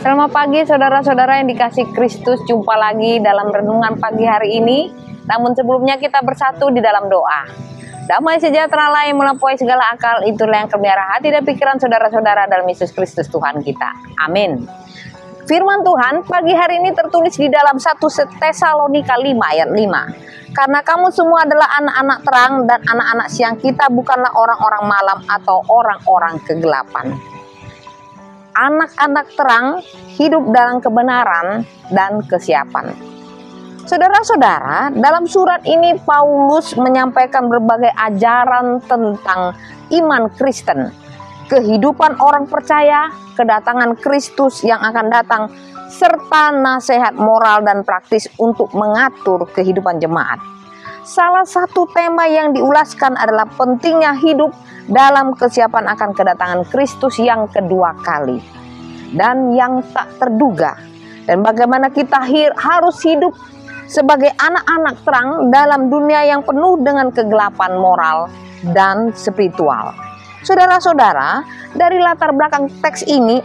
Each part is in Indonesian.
Selamat pagi saudara-saudara yang dikasih Kristus, jumpa lagi dalam renungan pagi hari ini. Namun sebelumnya kita bersatu di dalam doa. Damai sejahtera Allah yang melampaui segala akal, itulah yang memelihara hati dan pikiran saudara-saudara dalam Yesus Kristus Tuhan kita. Amin. Firman Tuhan pagi hari ini tertulis di dalam 1 Tesalonika 5 ayat 5. Karena kamu semua adalah anak-anak terang dan anak-anak siang, kita bukanlah orang-orang malam atau orang-orang kegelapan. Anak-anak terang hidup dalam kebenaran dan kesiapan. Saudara-saudara, dalam surat ini Paulus menyampaikan berbagai ajaran tentang iman Kristen, kehidupan orang percaya, kedatangan Kristus yang akan datang, serta nasihat moral dan praktis untuk mengatur kehidupan jemaat. Salah satu tema yang diulaskan adalah pentingnya hidup dalam kesiapan akan kedatangan Kristus yang kedua kali dan yang tak terduga, dan bagaimana kita harus hidup sebagai anak-anak terang dalam dunia yang penuh dengan kegelapan moral dan spiritual. Saudara-saudara, dari latar belakang teks ini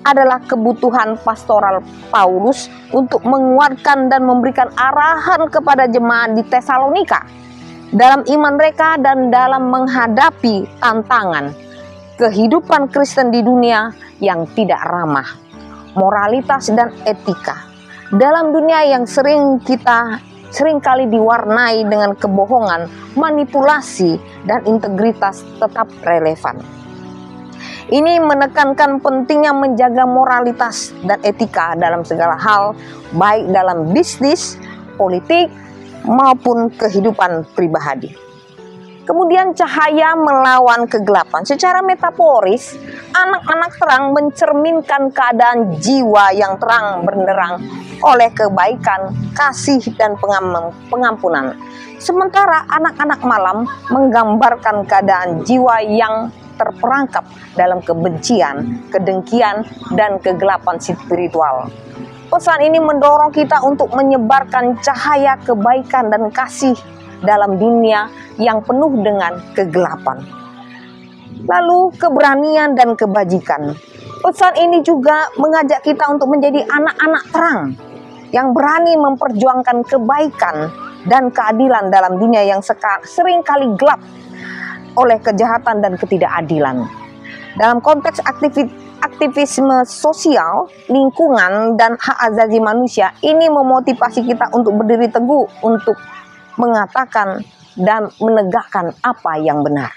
adalah kebutuhan pastoral Paulus untuk menguatkan dan memberikan arahan kepada jemaat di Tesalonika dalam iman mereka dan dalam menghadapi tantangan kehidupan Kristen di dunia yang tidak ramah, moralitas dan etika. Dalam dunia yang seringkali diwarnai dengan kebohongan, manipulasi, dan integritas tetap relevan. Ini menekankan pentingnya menjaga moralitas dan etika dalam segala hal, baik dalam bisnis, politik, maupun kehidupan pribadi. Kemudian cahaya melawan kegelapan. Secara metaforis, anak-anak terang mencerminkan keadaan jiwa yang terang benderang oleh kebaikan, kasih, dan pengampunan. Sementara anak-anak malam menggambarkan keadaan jiwa yang terperangkap dalam kebencian, kedengkian, dan kegelapan spiritual. Pesan ini mendorong kita untuk menyebarkan cahaya kebaikan dan kasih dalam dunia yang penuh dengan kegelapan. Lalu keberanian dan kebajikan. Pesan ini juga mengajak kita untuk menjadi anak-anak terang yang berani memperjuangkan kebaikan dan keadilan dalam dunia yang seringkali gelap oleh kejahatan dan ketidakadilan. Dalam konteks aktivisme sosial, lingkungan, dan hak asasi manusia, ini memotivasi kita untuk berdiri teguh untuk mengatakan dan menegakkan apa yang benar.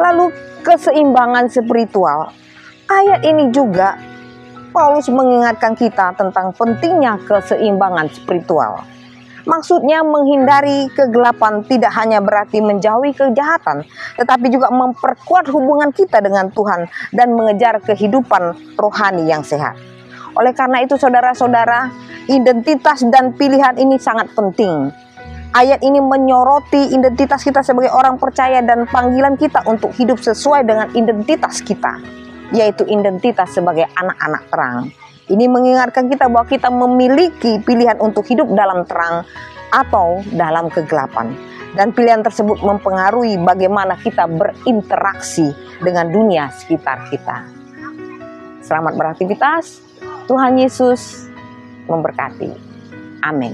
Lalu keseimbangan spiritual. Ayat ini juga Paulus mengingatkan kita tentang pentingnya keseimbangan spiritual. Maksudnya menghindari kegelapan tidak hanya berarti menjauhi kejahatan, tetapi juga memperkuat hubungan kita dengan Tuhan dan mengejar kehidupan rohani yang sehat. Oleh karena itu saudara-saudara, identitas dan pilihan ini sangat penting. Ayat ini menyoroti identitas kita sebagai orang percaya dan panggilan kita untuk hidup sesuai dengan identitas kita, yaitu identitas sebagai anak-anak terang. Ini mengingatkan kita bahwa kita memiliki pilihan untuk hidup dalam terang atau dalam kegelapan. Dan pilihan tersebut mempengaruhi bagaimana kita berinteraksi dengan dunia sekitar kita. Selamat beraktivitas. Tuhan Yesus memberkati. Amin.